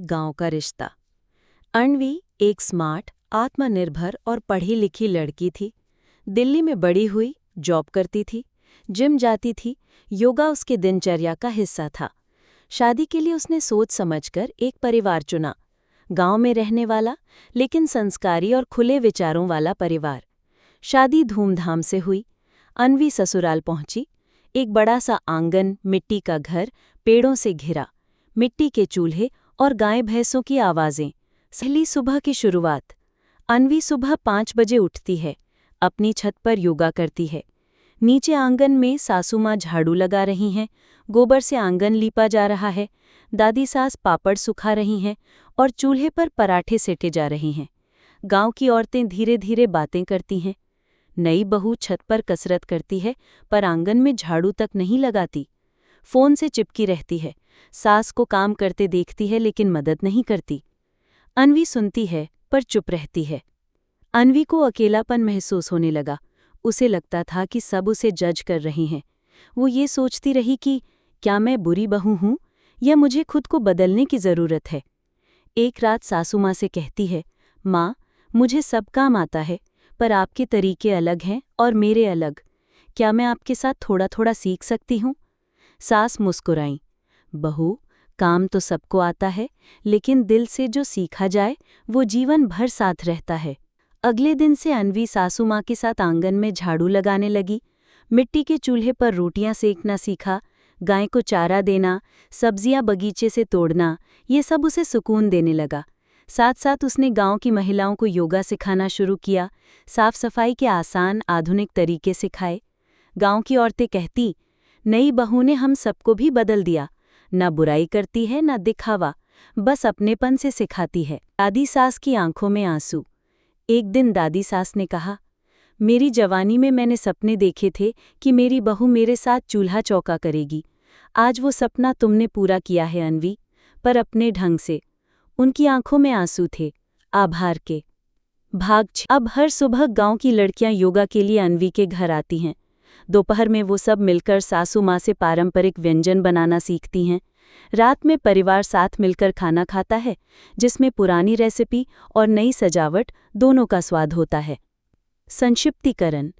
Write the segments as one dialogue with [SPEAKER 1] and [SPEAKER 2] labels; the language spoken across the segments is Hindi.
[SPEAKER 1] गांव का रिश्ता। अन्वी एक स्मार्ट, आत्मनिर्भर और पढ़ी लिखी लड़की थी। दिल्ली में बड़ी हुई, जॉब करती थी, जिम जाती थी, योगा उसके दिनचर्या का हिस्सा था। शादी के लिए उसने सोच समझकर एक परिवार चुना, गांव में रहने वाला, लेकिन संस्कारी और खुले विचारों वाला परिवार। शादी धूमधाम से हुई। अन्वी ससुराल पहुंची। एक बड़ा सा आंगन, मिट्टी का घर, पेड़ों से घिरा, मिट्टी के चूल्हे और गाय भैंसों की आवाजें। पहली सुबह की शुरुआत। अन्वी सुबह 5 बजे उठती है, अपनी छत पर योगा करती है। नीचे आंगन में सासू माँ झाड़ू लगा रही हैं, गोबर से आंगन लीपा जा रहा है, दादी सास पापड़ सुखा रही हैं और चूल्हे पर पराठे सेके जा रही हैं। गांव की औरतें धीरे धीरे बातें करती हैं। नई बहू छत पर कसरत करती है, पर आंगन में झाड़ू तक नहीं लगाती। फोन से चिपकी रहती है, सास को काम करते देखती है लेकिन मदद नहीं करती। अन्वी सुनती है पर चुप रहती है। अन्वी को अकेलापन महसूस होने लगा। उसे लगता था कि सब उसे जज कर रहे हैं। वो ये सोचती रही कि क्या मैं बुरी बहू हूँ या मुझे खुद को बदलने की ज़रूरत है। एक रात सासू माँ से कहती है, माँ, मुझे सब काम आता है, पर आपके तरीके अलग हैं और मेरे अलग। क्या मैं आपके साथ थोड़ा थोड़ा सीख सकती हूँ? सास मुस्कुराई, बहू, काम तो सबको आता है, लेकिन दिल से जो सीखा जाए वो जीवन भर साथ रहता है। अगले दिन से अन्वी सासू माँ के साथ आंगन में झाड़ू लगाने लगी, मिट्टी के चूल्हे पर रोटियां सेकना सीखा, गाय को चारा देना, सब्जियां बगीचे से तोड़ना, ये सब उसे सुकून देने लगा। साथ साथ उसने गांव की महिलाओं को योगा सिखाना शुरू किया, साफ सफाई के आसान आधुनिक तरीके सिखाए। गांव की औरतें कहती, नई बहू ने हम सबको भी बदल दिया, ना बुराई करती है ना दिखावा, बस अपनेपन से सिखाती है। दादी सास की आंखों में आंसू। एक दिन दादी सास ने कहा, मेरी जवानी में मैंने सपने देखे थे कि मेरी बहू मेरे साथ चूल्हा चौका करेगी। आज वो सपना तुमने पूरा किया है अन्वी, पर अपने ढंग से। उनकी आंखों में आंसू थे, आभार के। भाग 6। अब हर सुबह गांव की लड़कियां योगा के लिए अन्वी के घर आती हैं। दोपहर में वो सब मिलकर सासू माँ से पारंपरिक व्यंजन बनाना सीखती हैं। रात में परिवार साथ मिलकर खाना खाता है, जिसमें पुरानी रेसिपी और नई सजावट दोनों का स्वाद होता है। संक्षिप्तीकरण।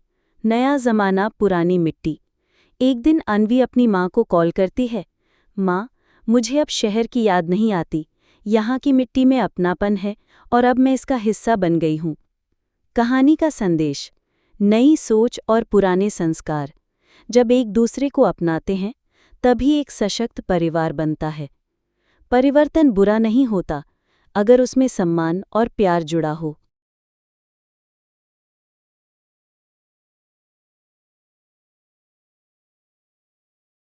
[SPEAKER 1] नया जमाना, पुरानी मिट्टी। एक दिन अन्वी अपनी माँ को कॉल करती है, माँ, मुझे अब शहर की याद नहीं आती, यहाँ की मिट्टी में अपनापन है और अब मैं इसका हिस्सा बन गई हूँ। कहानी का संदेश, नई सोच और पुराने संस्कार जब एक दूसरे को अपनाते हैं तभी एक सशक्त परिवार बनता है। परिवर्तन बुरा नहीं होता अगर उसमें सम्मान और प्यार जुड़ा हो।